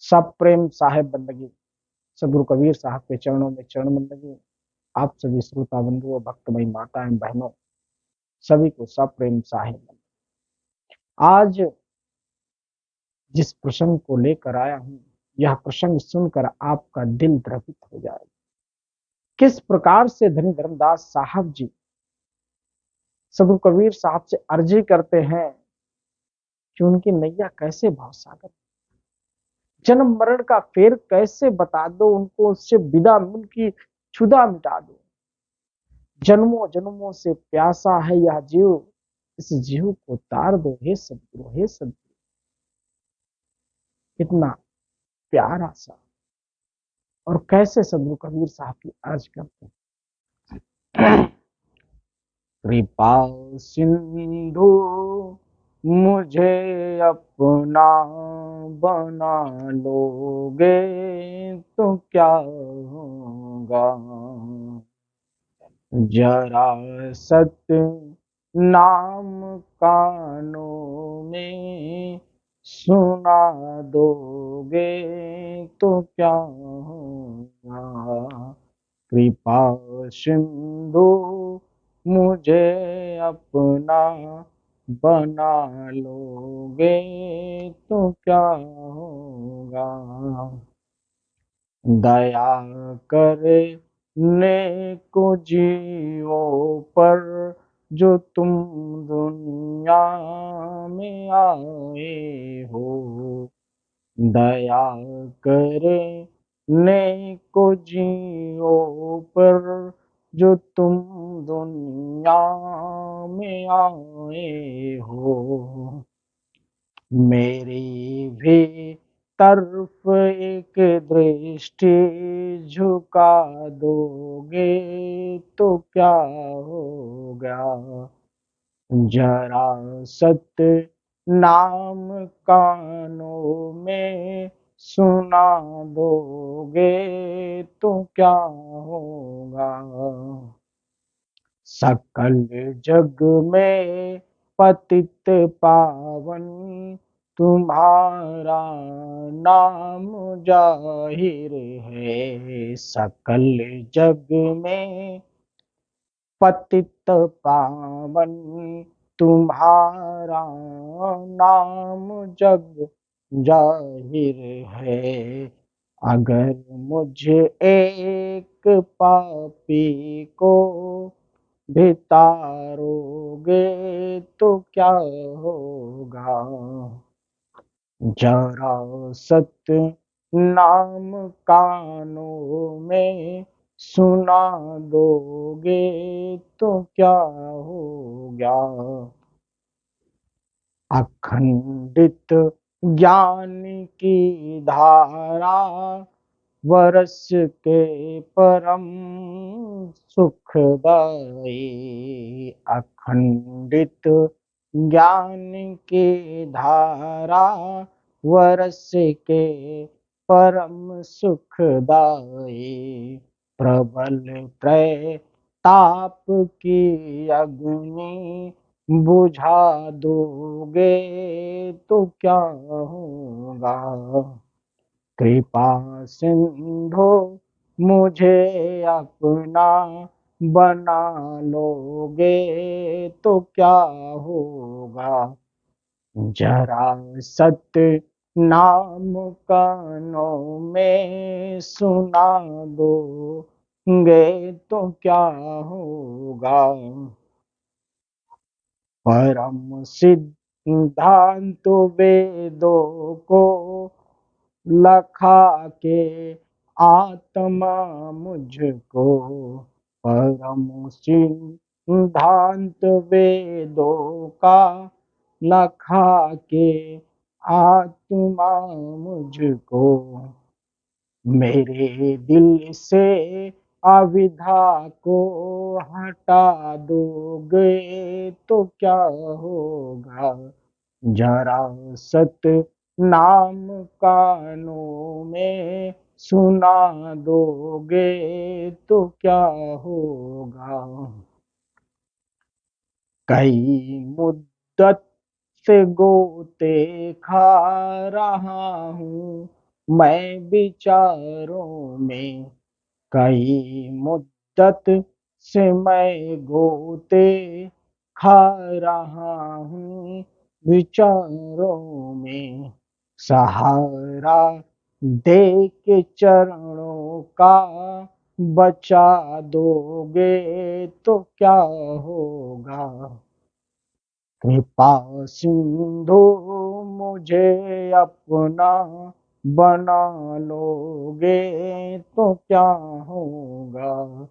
सब प्रेम साहेब बंदगी, सदगुरु कबीर साहब के चरणों में चरण बंदगी। आप सभी श्रोता बंधुओं, भक्तमयी माताएं बहनों, सभी को सब प्रेम साहेब बंदगी। आज जिस प्रसंग को लेकर आया हूं, यह प्रसंग सुनकर आपका दिल द्रवित हो जाएगा। किस प्रकार से धनी धर्मदास साहब जी सदगुरु कबीर साहब से अर्जी करते हैं कि उनकी नैया कैसे भाव सागर, जन्म मरण का फेर कैसे बता दो उनको, उससे विदा उनकी क्षुधा मिटा दो। जन्मों जन्मों से प्यासा है यह जीव, इस जीव को तार दो हे सदगुरु, हे सदगुरु। कितना प्यारा सा, और कैसे सदगुरु कबीर साहब की अर्ज करते हैं। कृपा सिंधु मुझे अपना बना लोगे तो क्या होगा, जरा सत्य नाम कानों में सुना दोगे तो क्या होगा, कृपा सिंधु मुझे अपना बना लोगे तो क्या होगा, दया करे नेको जीवों पर जो तुम दुनिया में आए हो, दया करे नेको जीवों पर जो तुम दुनिया में आए हो, मेरी भी तरफ एक दृष्टि झुका दोगे तो क्या होगा, जरा सत्य नाम कानों में सुना दोगे तो क्या होगा, सकल जग में पतित पावन तुम्हारा नाम जाहिर है, सकल जग में पतित पावन तुम्हारा नाम जग जाहिर है, अगर मुझे एक पापी को भी तारोगे तो क्या होगा, जरा सत्य नाम कानों में सुना दोगे तो क्या होगा, अखंडित ज्ञान की धारा वर्ष के परम सुखदाई, अखंडित ज्ञान की धारा वर्ष के परम सुखदाई, प्रबल ताप की अग्नि बुझा दोगे तो क्या होगा, कृपा सिंधु मुझे अपना बना लोगे तो क्या होगा, जरा सत्य नाम कानों में सुना दोगे तो क्या होगा, परम सिद्धांत वेदों को लखा के आत्मा मुझको, परम सिद्धांत वेदों का लखा के आत्मा मुझको, मेरे दिल से अविद्या को हटा दोगे तो क्या होगा, जरा सत्य नाम कानों में सुना दोगे तो क्या होगा, कई मुद्दत से गोते खा रहा हूँ मैं विचारों में कई मुद्दत से मैं गोते खा रहा हूँ, विचारों में सहारा दे के चरणों का बचा दोगे तो क्या होगा। कृपा सिंधु मुझे अपना बना लोगे तो क्या होगा।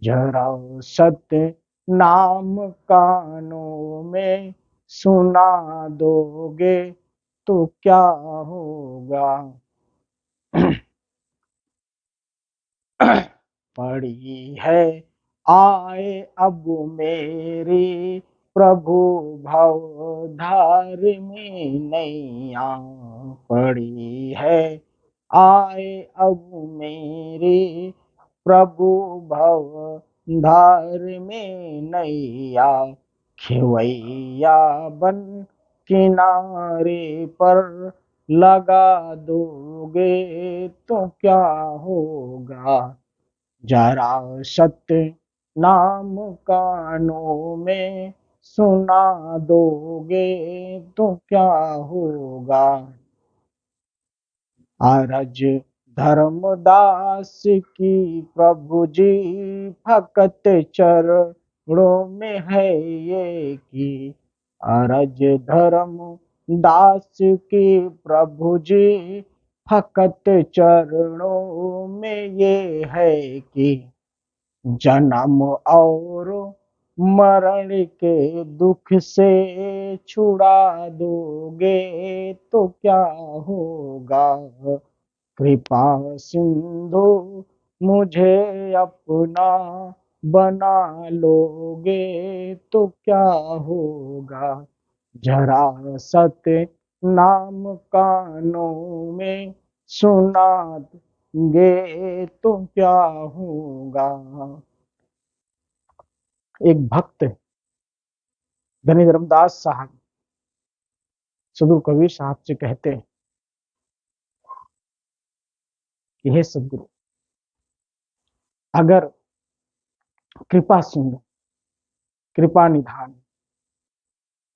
जरा सत्य नाम कानों में सुना दोगे तो क्या होगा। पड़ी है आए अब मेरी प्रभु भव धारिणी नैया, पड़ी है आए अब मेरी प्रभु भव धारिणी नैया, खेवैया बन किनारे पर लगा दोगे तो क्या होगा। जरा सत्य नाम कानों में सुना दोगे तो क्या होगा। अरज धर्मदास की प्रभु जी फकत चरणों में है ये की, अरज धर्म दास की प्रभु जी फकत चरणों में ये है कि, जन्म और मरण के दुख से छुड़ा दोगे तो क्या होगा। कृपा सिंधु मुझे अपना बना लोगे तो क्या होगा। जरा सत्य नाम कानों में सुना गे तो क्या होगा। एक भक्त धनी धर्मदास साहब सदगुरु कबीर साहब से कहते हैं कि हे सदगुरु, अगर कृपा सिंधु कृपा निधान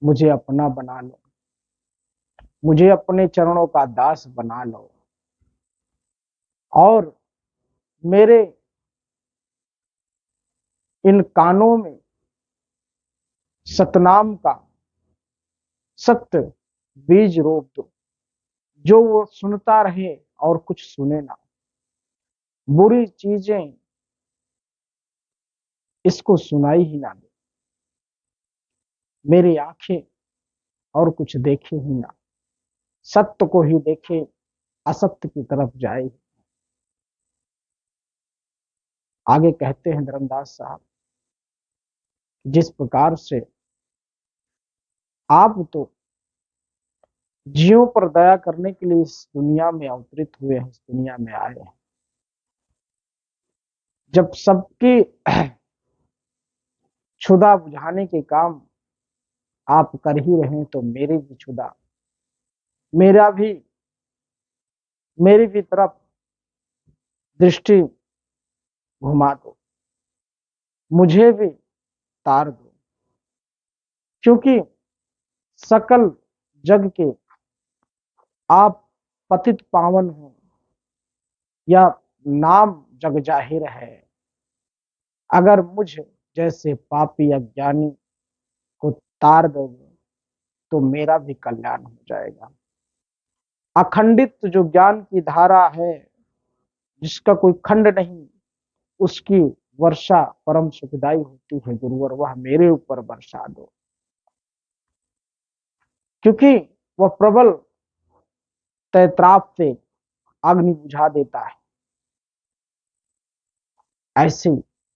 मुझे अपना बना लो, मुझे अपने चरणों का दास बना लो और मेरे इन कानों में सतनाम का सत्य बीज रोप दो, जो वो सुनता रहे और कुछ सुने ना, बुरी चीजें इसको सुनाई ही ना दे, मेरी आंखें और कुछ देखे ही ना, सत्य को ही देखे असत्य की तरफ जाए। आगे कहते हैं धर्मदास साहब, जिस प्रकार से आप तो जीवों पर दया करने के लिए इस दुनिया में अवतरित हुए हैं, इस दुनिया में आए हैं, जब सबकी क्षुधा बुझाने के काम आप कर ही रहे हैं तो मेरी भी क्षुधा, मेरा भी मेरी भी तरफ दृष्टि घुमा दो, मुझे भी तार दो, क्योंकि सकल जग के आप पतित पावन हो या नाम जग जाहिर है। अगर मुझ जैसे पापी अज्ञानी को तार दोगे तो मेरा भी कल्याण हो जाएगा। अखंडित जो ज्ञान की धारा है, जिसका कोई खंड नहीं, उसकी वर्षा परम सुखदायी होती है गुरुवर, वह मेरे ऊपर बरसा दो, क्योंकि वह प्रबल तैत्राप से अग्नि बुझा देता है। ऐसी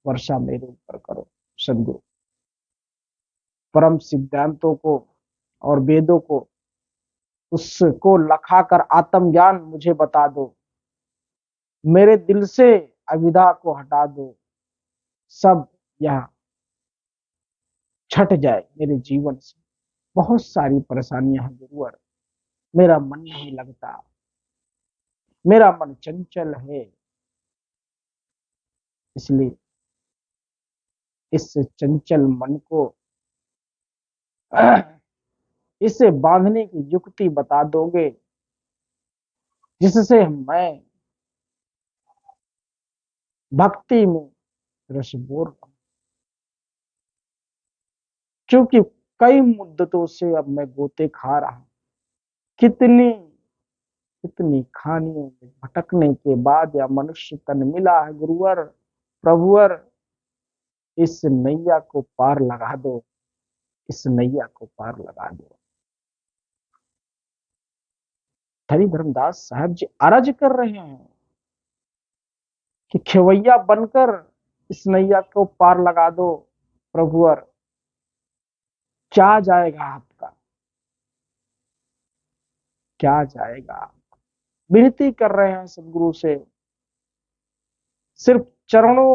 वर्षा मेरे ऊपर करो सदगुरु। परम सिद्धांतों को और वेदों को उसको लखाकर आत्मज्ञान मुझे बता दो, मेरे दिल से अविद्या को हटा दो, सब यह छट जाए मेरे जीवन से। बहुत सारी परेशानियां हैं गुरुवर, मेरा मन नहीं लगता, मेरा मन चंचल है, इसलिए इस चंचल मन को इसे बांधने की युक्ति बता दोगे, जिससे मैं भक्ति में रसबोर हूं। क्योंकि कई मुद्दतों से अब मैं गोते खा रहा हूं, कितनी कितनी खानियों में भटकने के बाद यह मनुष्य तन मिला है। गुरुवर, प्रभुवर, इस नैया को पार लगा दो, इस नैया को पार लगा दो। हरि धर्मदास साहब जी अरज कर रहे हैं कि खेवैया बनकर इस नैया को पार लगा दो। प्रभुवर, क्या जाएगा आपका, क्या जाएगा। विनती कर रहे हैं सदगुरु से, सिर्फ चरणों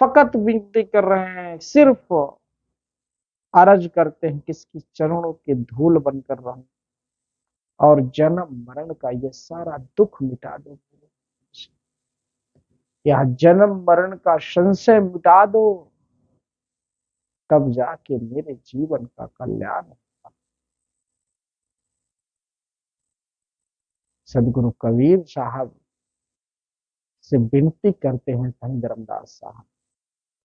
फकत विनती कर रहे हैं, सिर्फ अरज करते हैं किसकी चरणों के धूल बनकर रहूं और जन्म मरण का ये सारा दुख मिटा दो। यह जन्म मरण का संशय मिटा दो, तब जाके मेरे जीवन का कल्याण होगा। सदगुरु कबीर साहब से विनती करते हैं धन धर्मदास साहब।